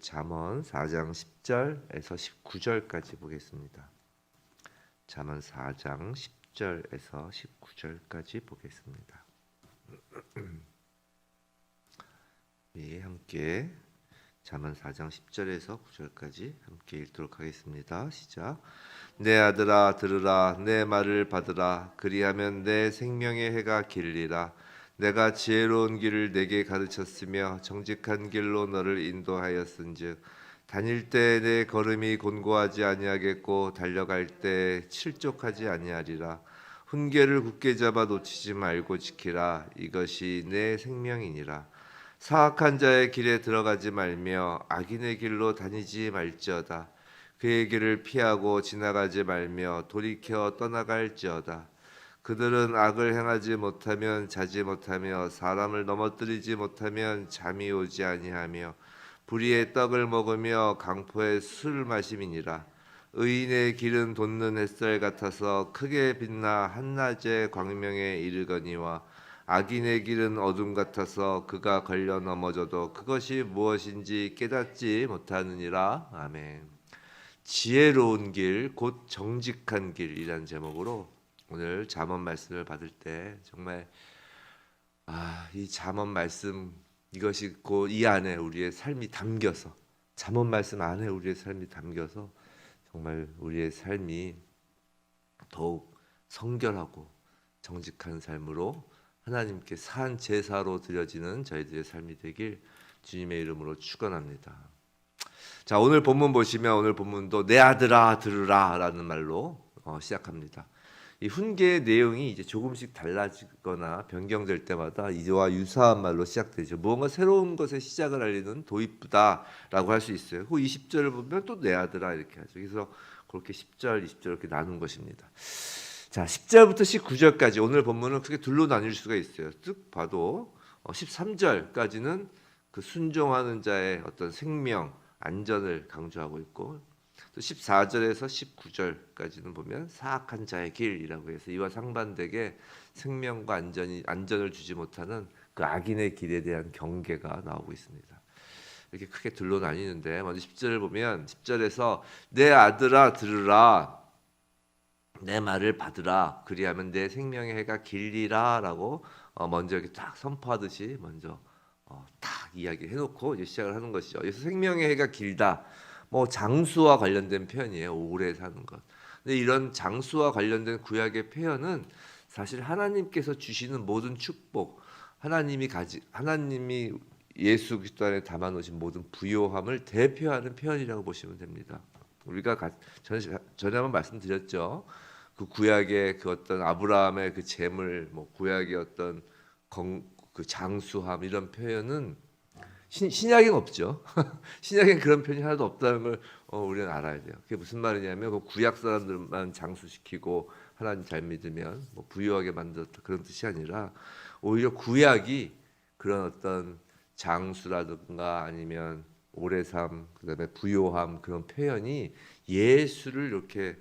잠언 4장 10절에서 19절까지 보겠습니다. 잠언 4장 10절에서 19절까지 보겠습니다. 예, 함께 잠언 4장 10절에서 9절까지 함께 읽도록 하겠습니다. 시작. 내 아들아 들으라, 내 말을 받으라. 그리하면 내 생명의 해가 길리라. 내가 지혜로운 길을 내게 가르쳤으며 정직한 길로 너를 인도하였은즉 다닐 때 내 걸음이 곤고하지 아니하겠고 달려갈 때 실족하지 아니하리라. 훈계를 굳게 잡아 놓치지 말고 지키라. 이것이 내 생명이니라. 사악한 자의 길에 들어가지 말며 악인의 길로 다니지 말지어다. 그의 길을 피하고 지나가지 말며 돌이켜 떠나갈지어다. 그들은 악을 행하지 못하면 자지 못하며 사람을 넘어뜨리지 못하면 잠이 오지 아니하며 불의의 떡을 먹으며 강포의 술을 마심이니라. 의인의 길은 돋는 햇살 같아서 크게 빛나 한낮의 광명에 이르거니와 악인의 길은 어둠 같아서 그가 걸려 넘어져도 그것이 무엇인지 깨닫지 못하느니라. 아멘. 지혜로운 길, 곧 정직한 길이라는 제목으로 오늘 잠언 말씀을 받을 때 정말 이 잠언 말씀 이것이 곧 이 안에 우리의 삶이 담겨서 잠언 말씀 안에 우리의 삶이 담겨서 정말 우리의 삶이 더욱 성결하고 정직한 삶으로 하나님께 산 제사로 드려지는 저희들의 삶이 되길 주님의 이름으로 축원합니다. 자, 오늘 본문 보시면 오늘 본문도 내 아들아 들으라라는 말로 시작합니다. 이 훈계의 내용이 이제 조금씩 달라지거나 변경될 때마다 이와 유사한 말로 시작되죠. 무언가 새로운 것의 시작을 알리는 도입부다라고 할 수 있어요. 그 20절을 보면 또 내 아들아 이렇게 하죠. 그래서 그렇게 10절, 20절 이렇게 나눈 것입니다. 자, 10절부터 19절까지 오늘 본문은 크게 둘로 나뉠 수가 있어요. 쭉 봐도 13절까지는 그 순종하는 자의 어떤 생명, 안전을 강조하고 있고 또 14절에서 19절까지는 보면 사악한 자의 길이라고 해서 이와 상반되게 생명과 안전을 주지 못하는 그 악인의 길에 대한 경계가 나오고 있습니다. 이렇게 크게 둘로 나뉘는데 먼저 10절을 보면 10절에서 내 아들아 들으라, 내 말을 받으라. 그리하면 내 생명의 해가 길리라라고 먼저 이렇게 딱 선포하듯이 먼저 딱 이야기해놓고 이제 시작을 하는 것이죠. 그래서 생명의 해가 길다. 뭐 장수와 관련된 표현이에요. 오래 사는 것. 근데 이런 장수와 관련된 구약의 표현은 사실 하나님께서 주시는 모든 축복, 하나님이 예수 그리스도 안에 담아놓으신 모든 부요함을 대표하는 표현이라고 보시면 됩니다. 우리가 전에 한번 말씀드렸죠. 그 구약의 그 어떤 아브라함의 그 재물, 뭐 구약의 어떤 그 장수함 이런 표현은 신약에는 없죠. 신약에는 그런 표현이 하나도 없다는 걸 우리는 알아야 돼요. 그게 무슨 말이냐면 그 구약 사람들만 장수시키고 하나님 잘 믿으면 뭐 부유하게 만들었다 그런 뜻이 아니라 오히려 구약이 그런 어떤 장수라든가 아니면 오래 삶 그다음에 부요함 그런 표현이 예수를 이렇게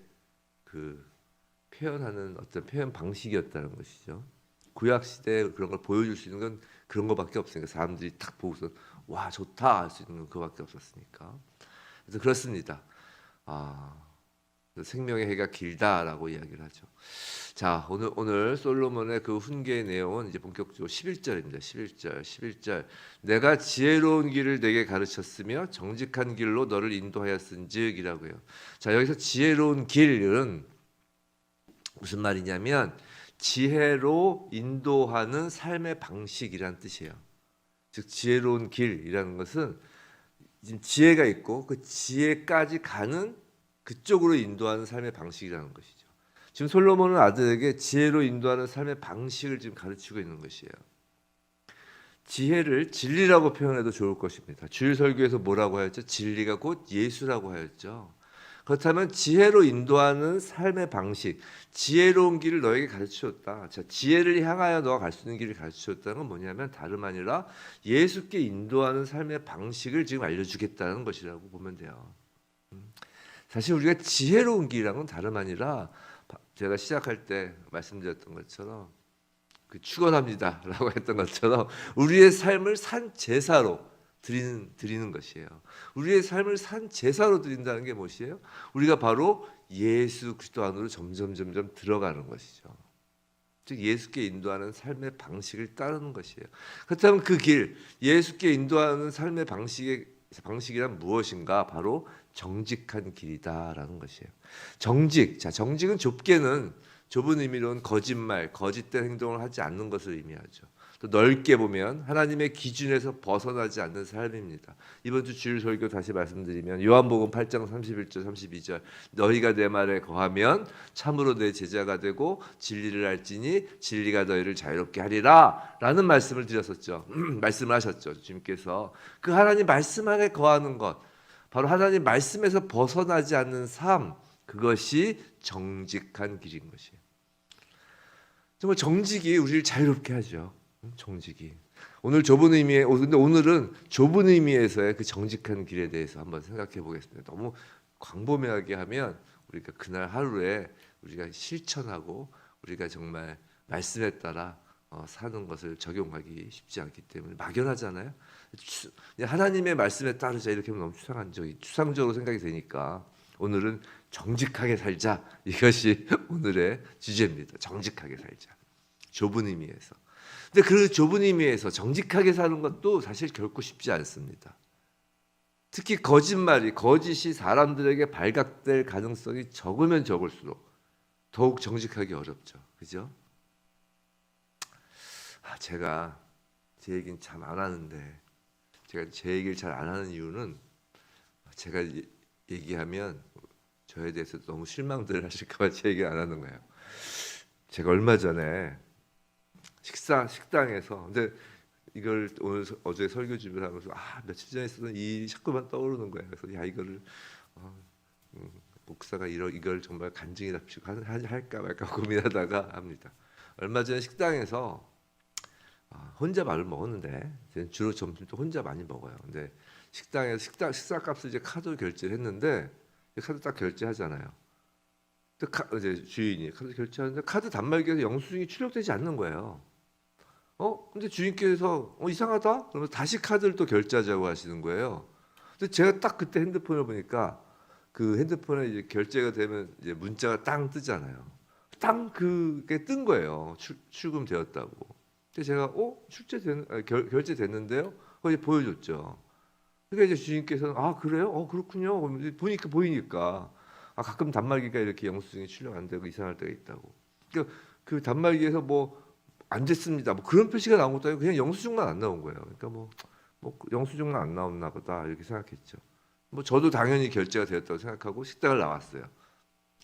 그 표현하는 어떤 표현 방식이었다는 것이죠. 구약 시대에 그런 걸 보여줄 수 있는 건 그런 거밖에 없으니까 사람들이 딱 보고서 와 좋다 할 수 있는 건 그거밖에 없었으니까. 그래서 그렇습니다. 생명의 해가 길다라고 이야기를 하죠. 자, 오늘 솔로몬의 그 훈계의 내용은 이제 본격적으로 11절입니다. 11절. 내가 지혜로운 길을 내게 가르쳤으며 정직한 길로 너를 인도하였은즉이라고요. 자, 여기서 지혜로운 길은 무슨 말이냐면 지혜로 인도하는 삶의 방식이란 뜻이에요. 즉 지혜로운 길이라는 것은 지금 지혜가 있고 그 지혜까지 가는 그쪽으로 인도하는 삶의 방식이라는 것이죠. 지금 솔로몬은 아들에게 지혜로 인도하는 삶의 방식을 지금 가르치고 있는 것이에요. 지혜를 진리라고 표현해도 좋을 것입니다. 주일 설교에서 뭐라고 하였죠? 진리가 곧 예수라고 하였죠. 그렇다면 지혜로 인도하는 삶의 방식, 지혜로운 길을 너에게 가르쳐줬다. 자, 지혜를 향하여 너가 갈 수 있는 길을 가르쳐줬다는 건 뭐냐면 다름 아니라 예수께 인도하는 삶의 방식을 지금 알려주겠다는 것이라고 보면 돼요. 사실 우리가 지혜로운 길이라는 건 다름 아니라 제가 시작할 때 말씀드렸던 것처럼 축원합니다라고 했던 것처럼 우리의 삶을 산 제사로 드리는 것이에요. 우리의 삶을 산 제사로 드린다는 게 무엇이에요? 우리가 바로 예수 그리스도 안으로 점점 들어가는 것이죠. 즉 예수께 인도하는 삶의 방식을 따르는 것이에요. 그렇다면 그 길, 예수께 인도하는 삶의 방식이란 무엇인가? 바로 정직한 길이다라는 것이에요. 정직. 자, 정직은 좁은 의미로는 거짓말, 거짓된 행동을 하지 않는 것을 의미하죠. 또 넓게 보면 하나님의 기준에서 벗어나지 않는 삶입니다. 이번 주 주일 설교 다시 말씀드리면 요한복음 8장 31절 32절 너희가 내 말에 거하면 참으로 내 제자가 되고 진리를 알지니 진리가 너희를 자유롭게 하리라 라는 말씀을 드렸었죠. 말씀을 하셨죠. 주님께서 그 하나님 말씀 안에 거하는 것, 바로 하나님 말씀에서 벗어나지 않는 삶, 그것이 정직한 길인 것이에요. 정말 정직이 우리를 자유롭게 하죠. 정직이. 근데 오늘은 좁은 의미에서의 그 정직한 길에 대해서 한번 생각해 보겠습니다. 너무 광범위하게 하면 우리가 그날 하루에 우리가 실천하고 우리가 정말 말씀에 따라 사는 것을 적용하기 쉽지 않기 때문에 막연하잖아요. 하나님의 말씀에 따르자 이렇게 하면 너무 추상적으로 생각이 되니까 오늘은 정직하게 살자, 이것이 오늘의 주제입니다. 정직하게 살자. 좁은 의미에서. 근데 그 좁은 의미에서 정직하게 사는 것도 사실 결코 쉽지 않습니다. 특히 거짓이 사람들에게 발각될 가능성이 적으면 적을수록 더욱 정직하기 어렵죠. 그죠? 제가 제 얘기는 참 안 하는데, 제가 제 얘기를 잘 안 하는 이유는 제가 얘기하면 저에 대해서 너무 실망들 하실까 봐 제 얘기를 안 하는 거예요. 제가 얼마 전에 식당에서, 근데 이걸 어제 설교 준비하면서 며칠 전에 쓰던 이 자꾸만 떠오르는 거예요. 그래서 이거를 목사가 이걸 정말 간증이랍시고 할까 말까 고민하다가 합니다. 얼마 전에 식당에서 혼자 밥을 먹었는데, 저는 주로 점심도 혼자 많이 먹어요. 근데 식당에서 식사값을 이제 카드로 결제를 했는데, 카드 딱 결제하잖아요. 이제 주인이 카드 결제하는데 카드 단말기에서 영수증이 출력되지 않는 거예요. 근데 주인께서 이상하다? 그러면 다시 카드를 또 결제하자고 하시는 거예요. 근데 제가 딱 그때 핸드폰을 보니까 그 핸드폰에 이제 결제가 되면 이제 문자가 땅 뜨잖아요. 땅 그게 뜬 거예요. 출금되었다고. 근데 제가 결제됐는데요? 그거 이제 보여줬죠. 그러니까 이제 주인께서는 그래요? 그렇군요. 보이니까 가끔 단말기가 이렇게 영수증이 출력 안 되고 이상할 때가 있다고. 그러니까 그 단말기에서 안 됐습니다. 그런 표시가 나온 것도 아니고 그냥 영수증만 안 나온 거예요. 그러니까 영수증만 안 나왔나 보다 이렇게 생각했죠. 저도 당연히 결제가 되었다고 생각하고 식당을 나왔어요.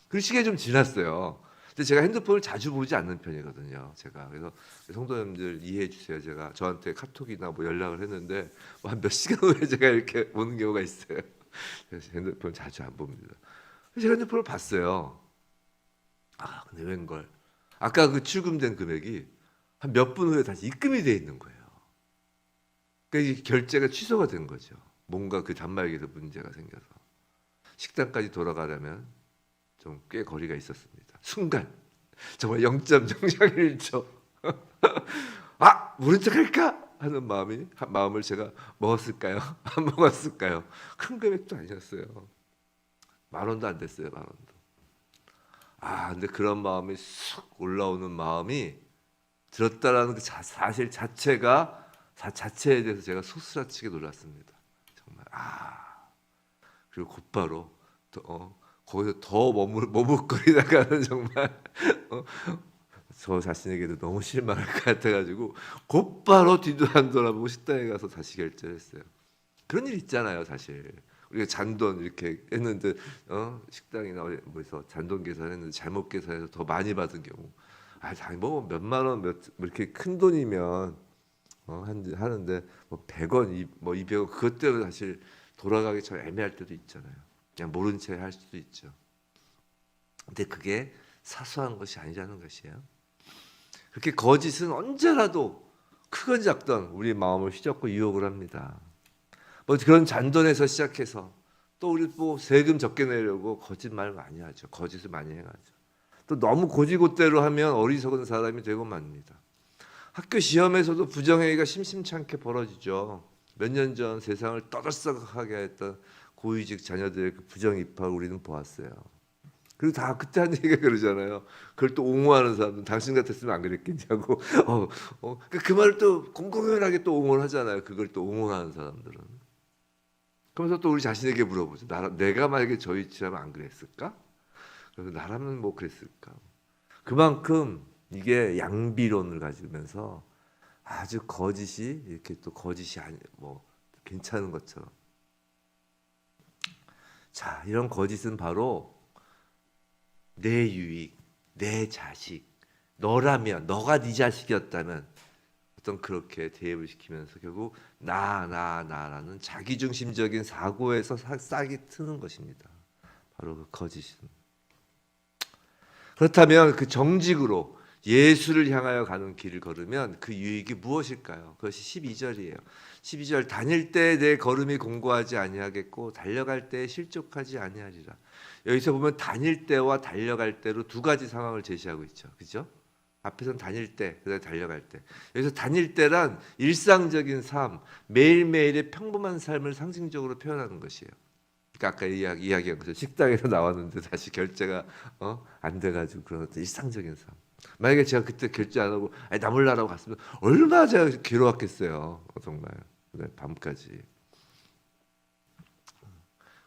그 시기가 좀 지났어요. 근데 제가 핸드폰을 자주 보지 않는 편이거든요. 그래서 성도님들 이해해 주세요. 제가 저한테 카톡이나 연락을 했는데 한 몇 시간 후에 제가 이렇게 오는 경우가 있어요. 그래서 핸드폰을 자주 안 봅니다. 제가 핸드폰을 봤어요. 근데 웬걸 아까 그 출금된 금액이 한 몇 분 후에 다시 입금이 돼 있는 거예요. 그러니까 이 결제가 취소가 된 거죠. 뭔가 그 단말기에서 문제가 생겨서 식당까지 돌아가려면 좀 꽤 거리가 있었습니다. 순간 정말 0.001초 모른 척할까 하는 마음을 제가 먹었을까요? 안 먹었을까요? 큰 금액도 아니었어요. 10,000원도 안 됐어요. 10,000원도. 근데 그런 마음이 쑥 올라오는 마음이 들었다라는 그 사실 자체에 대해서 제가 소스라치게 놀랐습니다. 정말 그리고 곧바로 거기서 더 머뭇거리다가는 정말 저 자신에게도 너무 실망할 것 같아가지고 곧바로 뒤도 안 돌아보고 식당에 가서 다시 결제를 했어요. 그런 일 있잖아요, 사실. 우리가 잔돈 이렇게 했는데 식당이나 어디서 잔돈 계산했는데 잘못 계산해서 더 많이 받은 경우. 몇만 원 이렇게 큰 돈이면 하는데 100원, 200원 그것 때문에 사실 돌아가기 참 애매할 때도 있잖아요. 그냥 모른 채 할 수도 있죠. 근데 그게 사소한 것이 아니라는 것이에요. 그렇게 거짓은 언제라도 크건 작던 우리 마음을 휘젓고 유혹을 합니다. 그런 잔돈에서 시작해서 또 우리 세금 적게 내려고 거짓말 많이 하죠. 거짓을 많이 행하죠. 또 너무 고지고대로 하면 어리석은 사람이 되고 맙니다. 학교 시험에서도 부정행위가 심심찮게 벌어지죠. 몇 년 전 세상을 떠들썩하게 했던 고위직 자녀들의 그 부정 입학을 우리는 보았어요. 그리고 다 그때 한 얘기가 그러잖아요. 그걸 또 옹호하는 사람들, 당신 같았으면 안 그랬겠냐고. 그 말을 또 공공연하게 또 옹호를 하잖아요. 그걸 또 옹호하는 사람들은. 그러면서 또 우리 자신에게 물어보죠. 내가 만약에 저 위치라면 안 그랬을까? 그래서 나라면 뭐 그랬을까? 그만큼 이게 양비론을 가지면서 아주 거짓이 이렇게 또 거짓이 아니 뭐 괜찮은 것처럼. 자, 이런 거짓은 바로 내 유익, 내 자식, 너라면, 너가 네 자식이었다면 어떤 그렇게 대입을 시키면서 결국 나라는 자기중심적인 사고에서 싹이 트는 것입니다. 바로 그 거짓은. 그렇다면 그 정직으로 예수를 향하여 가는 길을 걸으면 그 유익이 무엇일까요? 그것이 12절이에요. 12절 다닐 때 내 걸음이 공고하지 아니하겠고 달려갈 때 실족하지 아니하리라. 여기서 보면 다닐 때와 달려갈 때로 두 가지 상황을 제시하고 있죠. 그죠? 앞에서는 다닐 때, 그다음에 달려갈 때. 여기서 다닐 때란 일상적인 삶, 매일매일의 평범한 삶을 상징적으로 표현하는 것이에요. 그러니까 아까 이야기한 거죠. 식당에서 나왔는데 다시 결제가 안 돼가지고 그런 어떤 일상적인 삶. 만약에 제가 그때 결제 안 하고 나 몰라라고 갔으면 얼마나 제가 괴로웠겠어요. 정말 밤까지.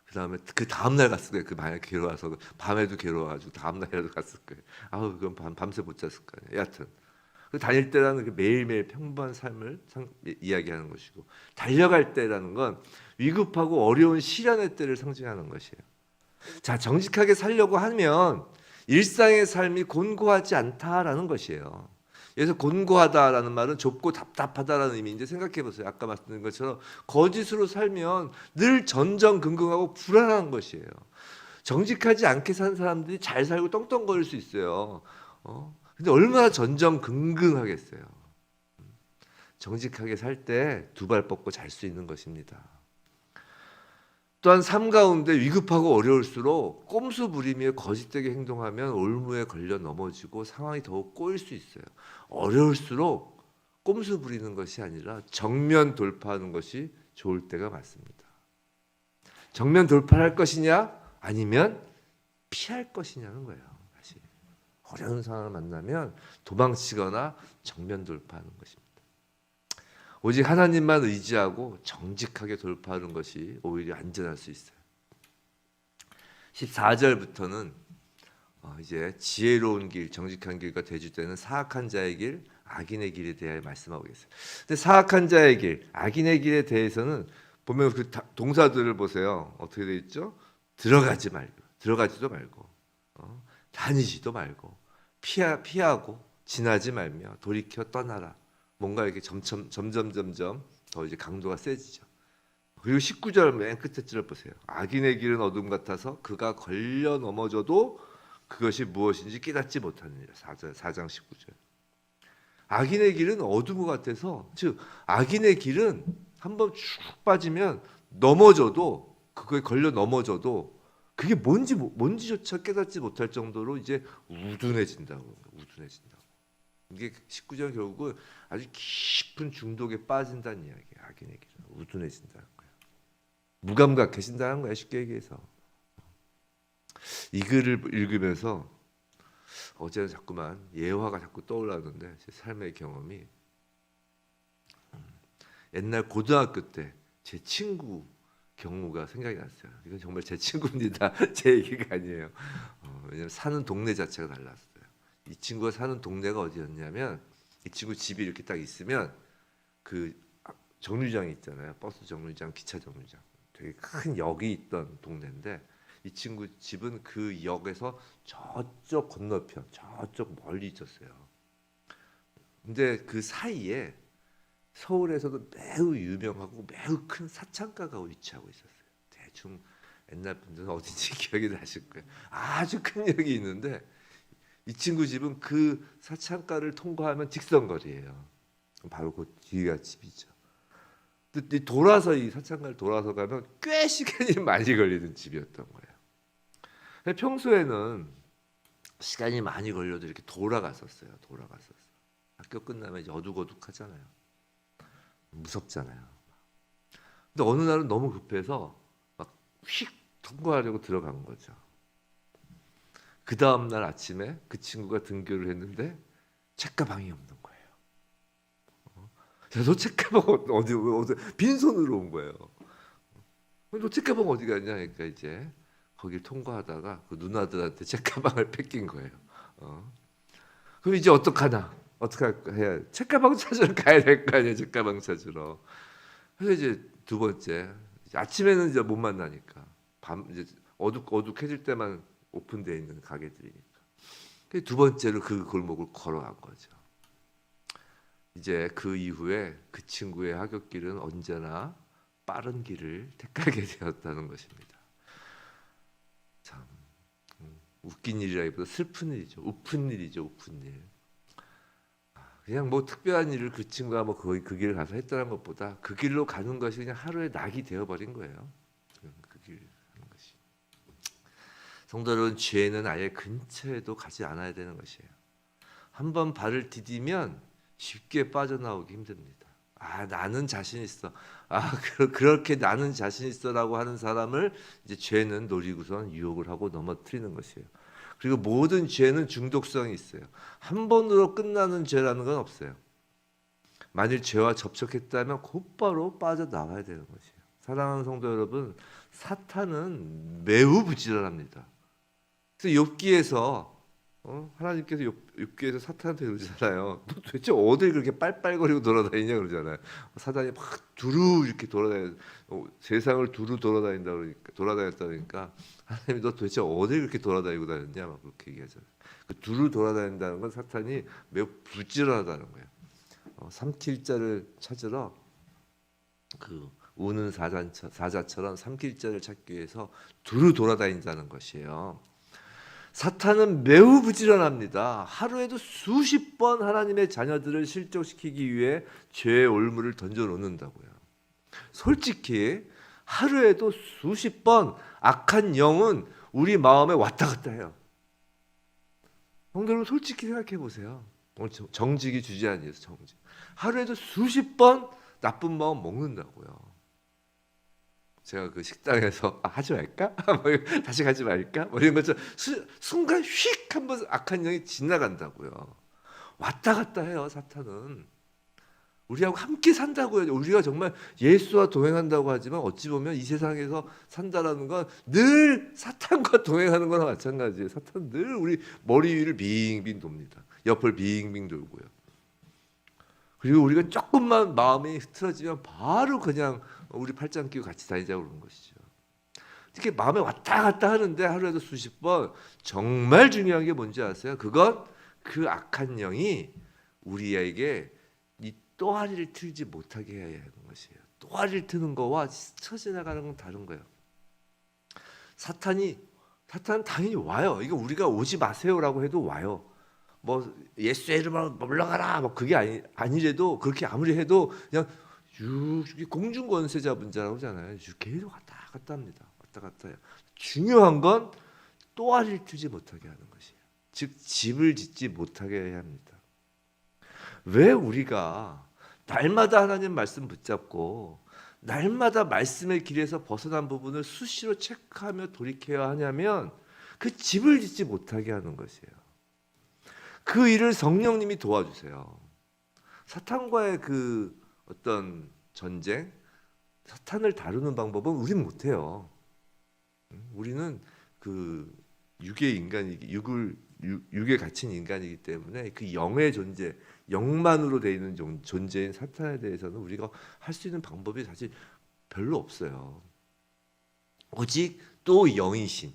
그 다음에 그 다음날 갔을 거예요. 그 만약에 괴로워서 밤에도 괴로워가지고 다음날이라도 갔을 거예요. 아우 그건 밤새 못 잤을 거 아니에요. 여하튼 그 다닐 때라는 그 매일매일 평범한 삶을 이야기하는 것이고 달려갈 때라는 건 위급하고 어려운 시련의 때를 상징하는 것이에요. 자, 정직하게 살려고 하면 일상의 삶이 곤고하지 않다라는 것이에요. 그래서 곤고하다라는 말은 좁고 답답하다라는 의미인데 생각해 보세요. 아까 말씀드린 것처럼 거짓으로 살면 늘 전전긍긍하고 불안한 것이에요. 정직하지 않게 산 사람들이 잘 살고 떵떵거릴 수 있어요. 근데 얼마나 전전긍긍하겠어요. 정직하게 살 때 두 발 뻗고 잘 수 있는 것입니다. 또한 삶 가운데 위급하고 어려울수록 꼼수 부리며 거짓되게 행동하면 올무에 걸려 넘어지고 상황이 더욱 꼬일 수 있어요. 어려울수록 꼼수 부리는 것이 아니라 정면 돌파하는 것이 좋을 때가 많습니다. 정면 돌파할 것이냐 아니면 피할 것이냐는 거예요. 사실 어려운 상황을 만나면 도망치거나 정면 돌파하는 것입니다. 오직 하나님만 의지하고 정직하게 돌파하는 것이 오히려 안전할 수 있어요. 14절부터는 이제 지혜로운 길, 정직한 길과 대주되는 사악한 자의 길, 악인의 길에 대해 말씀하고 계세요. 근데 사악한 자의 길, 악인의 길에 대해서는 보면 그 동사들을 보세요. 어떻게 되어 있죠? 들어가지도 말고, 다니지도 말고, 피하고, 지나지 말며 돌이켜 떠나라. 뭔가 이렇게 점점 더 이제 강도가 세지죠. 그리고 19절 맨 끝에 줄 보세요. 악인의 길은 어둠 같아서 그가 걸려 넘어져도 그것이 무엇인지 깨닫지 못하느니라. 4장 19절. 악인의 길은 어둠 같아서 즉 악인의 길은 한번 쭉 빠지면 넘어져도 그거에 걸려 넘어져도 그게 뭔지조차 깨닫지 못할 정도로 이제 우둔해진다고. 이게 19절 결국은 아주 깊은 중독에 빠진다는 이야기예요. 악인의 길은 우둔해진다는 거예요. 무감각해진다는 거예요. 쉽게 얘기해서. 이 글을 읽으면서 어제는 자꾸만 예화가 자꾸 떠올랐는데 제 삶의 경험이 옛날 고등학교 때 제 친구 경우가 생각이 났어요. 이건 정말 제 친구입니다. 제 얘기가 아니에요. 왜냐하면 사는 동네 자체가 달랐어요. 이 친구가 사는 동네가 어디였냐면 이 친구 집이 이렇게 딱 있으면 그 정류장이 있잖아요. 버스 정류장, 기차 정류장. 되게 큰 역이 있던 동네인데 이 친구 집은 그 역에서 저쪽 건너편, 저쪽 멀리 있었어요. 근데 그 사이에 서울에서도 매우 유명하고 매우 큰 사창가가 위치하고 있었어요. 대충 옛날 분들은 어딘지 기억이 나실 거예요. 아주 큰 역이 있는데 이 친구 집은 그 사창가를 통과하면 직선거리예요. 바로 그 뒤가 집이죠. 근데 돌아서 이 사창가를 돌아서 가면 꽤 시간이 많이 걸리는 집이었던 거예요. 평소에는 시간이 많이 걸려도 이렇게 돌아갔었어요. 학교 끝나면 이제 어둑어둑하잖아요. 무섭잖아요. 근데 어느 날은 너무 급해서 막 휙 통과하려고 들어간 거죠. 그 다음 날 아침에 그 친구가 등교를 했는데 책가방이 없는 거예요. 너 책가방 어디 빈손으로 온 거예요. 너 책가방 어디 갔냐? 그러니까 이제 거길 통과하다가 그 누나들한테 책가방을 뺏긴 거예요. 그럼 이제 어떡하나? 어떻게 해야? 책가방 찾으러 가야 될 거 아니에요? 책가방 찾으러. 그래서 이제 두 번째 아침에는 이제 못 만나니까 밤 이제 어둑해질 때만 오픈되어 있는 가게들이니까. 두 번째로 그 골목을 걸어간 거죠. 이제 그 이후에 그 친구의 하굣길은 언제나 빠른 길을 택하게 되었다는 것입니다. 참 웃긴 일이라기보다 슬픈 일이죠. 우픈 일이죠. 우픈 일. 그냥 뭐 특별한 일을 그 친구가 뭐 거의 그 길을 가서 했다는 것보다 그 길로 가는 것이 그냥 하루의 낙이 되어버린 거예요. 그 길 가는 것이. 성도 여러분, 죄는 아예 근처에도 가지 않아야 되는 것이에요. 한번 발을 디디면 쉽게 빠져나오기 힘듭니다. 아, 나는 자신 있어. 아, 그렇게 나는 자신 있어라고 하는 사람을 이제 죄는 노리고선 유혹을 하고 넘어뜨리는 것이에요. 그리고 모든 죄는 중독성이 있어요. 한 번으로 끝나는 죄라는 건 없어요. 만일 죄와 접촉했다면 곧바로 빠져나와야 되는 것이에요. 사랑하는 성도 여러분, 사탄은 매우 부지런합니다. 그래서 욥기에서 하나님께서 욥기에서 사탄한테 그러잖아요. 너 도대체 어딜 그렇게 빨빨거리고 돌아다니냐 그러잖아요. 사단이 막 두루 이렇게 세상을 두루 돌아다녔다 그러니까 하나님이 너 도대체 어딜 그렇게 돌아다니고 다녔냐 막 그렇게 얘기하잖아요. 그 두루 돌아다닌다는 건 사탄이 매우 부지런하다는 거예요. 삼킬 자를 찾으러 그 우는 사자처럼 삼킬 자를 찾기 위해서 두루 돌아다닌다는 것이에요. 사탄은 매우 부지런합니다. 하루에도 수십 번 하나님의 자녀들을 실족시키기 위해 죄의 올무를 던져 놓는다고요. 솔직히 하루에도 수십 번 악한 영은 우리 마음에 왔다 갔다 해요. 성도 여러분, 솔직히 생각해 보세요. 오늘 정직이 주제아니에요. 정직. 하루에도 수십 번 나쁜 마음 먹는다고요. 제가 그 식당에서 하지 말까? 다시 가지 말까? 이런 것처럼 순간 휙 한번 악한 영이 지나간다고요. 왔다 갔다 해요. 사탄은. 우리하고 함께 산다고요. 우리가 정말 예수와 동행한다고 하지만 어찌 보면 이 세상에서 산다라는 건 늘 사탄과 동행하는 거나 마찬가지예요. 사탄은 늘 우리 머리 위를 빙빙 돕니다. 옆을 빙빙 돌고요. 그리고 우리가 조금만 마음이 흐트러지면 바로 그냥 우리 팔짱 끼고 같이 다니자고 그러는 것이죠. 이렇게 마음에 왔다 갔다 하는데 하루에도 수십 번. 정말 중요한 게 뭔지 아세요? 그건 그 악한 영이 우리에게 이 또아리를 틀지 못하게 해야 하는 것이에요. 또아리를 트는 거와 스쳐 지나가는 건 다른 거예요. 사탄은 당연히 와요. 이거 우리가 오지 마세요라고 해도 와요. 뭐 예수의 이름으로 물러가라 뭐 그게 아니래도 그렇게 아무리 해도 그냥 공중 권세 잡은 자라고 하잖아요. 계속 왔다 갔다 합니다. 왔다 갔다 해요. 중요한 건 또아리를 트지 못하게 하는 것이에요. 즉 집을 짓지 못하게 해야 합니다. 왜 우리가 날마다 하나님 말씀 붙잡고 날마다 말씀의 길에서 벗어난 부분을 수시로 체크하며 돌이켜야 하냐면 그 집을 짓지 못하게 하는 것이에요. 그 일을 성령님이 도와주세요. 사탄과의 그 어떤 전쟁, 사탄을 다루는 방법은 우리는 못해요. 우리는 그 육에 갇힌 인간이기 때문에 그 영의 존재, 영만으로 되어 있는 존재인 사탄에 대해서는 우리가 할 수 있는 방법이 사실 별로 없어요. 오직 또 영이신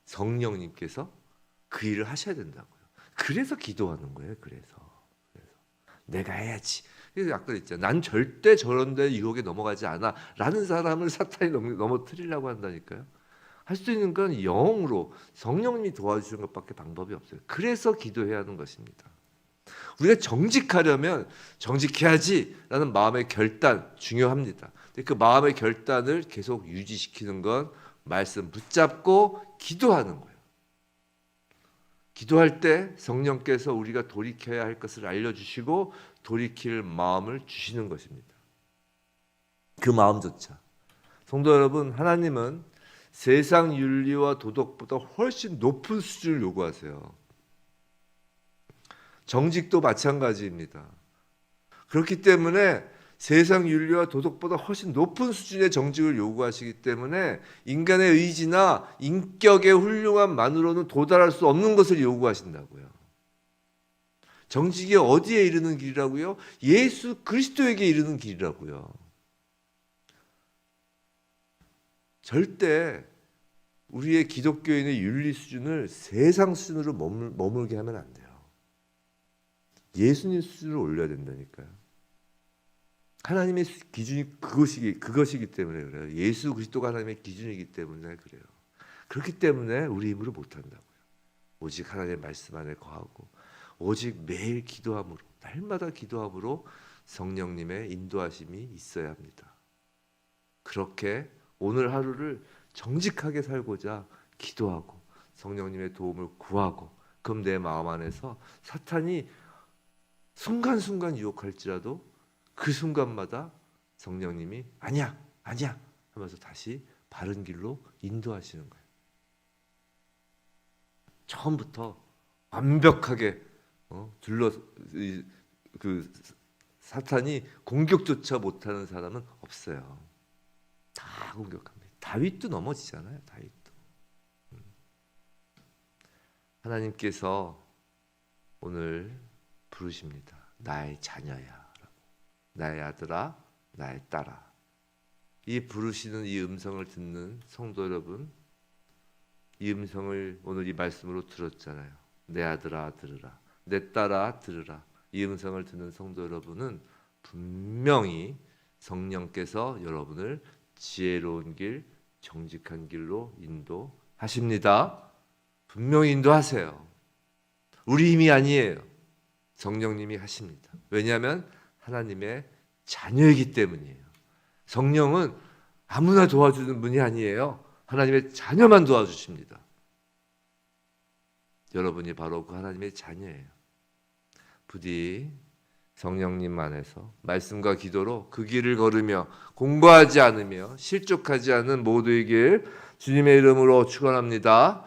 성령님께서 그 일을 하셔야 된다고요. 그래서 기도하는 거예요. 그래서 내가 해야지. 그래서 아까 했잖아요. 난 절대 저런 데 유혹에 넘어가지 않아 라는 사람을 사탄이 넘어뜨리려고 한다니까요. 할 수 있는 건 영으로 성령님이 도와주시는 것밖에 방법이 없어요. 그래서 기도해야 하는 것입니다. 우리가 정직하려면 정직해야지라는 마음의 결단 중요합니다. 근데 그 마음의 결단을 계속 유지시키는 건 말씀 붙잡고 기도하는 거예요. 기도할 때 성령께서 우리가 돌이켜야 할 것을 알려주시고 돌이킬 마음을 주시는 것입니다. 그 마음조차. 성도 여러분, 하나님은 세상 윤리와 도덕보다 훨씬 높은 수준을 요구하세요. 정직도 마찬가지입니다. 그렇기 때문에 세상 윤리와 도덕보다 훨씬 높은 수준의 정직을 요구하시기 때문에 인간의 의지나 인격의 훌륭함만으로는 도달할 수 없는 것을 요구하신다고요. 정직이 어디에 이르는 길이라고요? 예수 그리스도에게 이르는 길이라고요. 절대 우리의 기독교인의 윤리 수준을 세상 수준으로 머물게 하면 안 돼요. 예수님 수준으로 올려야 된다니까요. 하나님의 기준이 그것이기 때문에 그래요. 예수 그리스도가 하나님의 기준이기 때문에 그래요. 그렇기 때문에 우리 힘으로 못한다고요. 오직 하나님의 말씀 안에 거하고 오직 매일 기도함으로, 날마다 기도함으로 성령님의 인도하심이 있어야 합니다. 그렇게 오늘 하루를 정직하게 살고자 기도하고 성령님의 도움을 구하고, 그럼 내 마음 안에서 사탄이 순간순간 유혹할지라도 그 순간마다 성령님이 아니야 하면서 다시 바른 길로 인도하시는 거예요. 처음부터 완벽하게 그 사탄이 공격조차 못하는 사람은 없어요. 다 공격합니다. 다윗도 넘어지잖아요. 다윗도. 하나님께서 오늘 부르십니다. 나의 자녀야, 나의 아들아, 나의 딸아. 이 부르시는 이 음성을 듣는 성도 여러분, 이 음성을 오늘 이 말씀으로 들었잖아요. 내 아들아 들으라, 내 딸아 들으라. 이 음성을 듣는 성도 여러분은 분명히 성령께서 여러분을 지혜로운 길, 정직한 길로 인도하십니다. 분명히 인도하세요. 우리 힘이 아니에요. 성령님이 하십니다. 왜냐하면 하나님의 자녀이기 때문이에요. 성령은 아무나 도와주는 분이 아니에요. 하나님의 자녀만 도와주십니다. 여러분이 바로 그 하나님의 자녀예요. 부디 성령님 안에서 말씀과 기도로 그 길을 걸으며 공부하지 않으며 실족하지 않은 모두의 길 주님의 이름으로 축원합니다.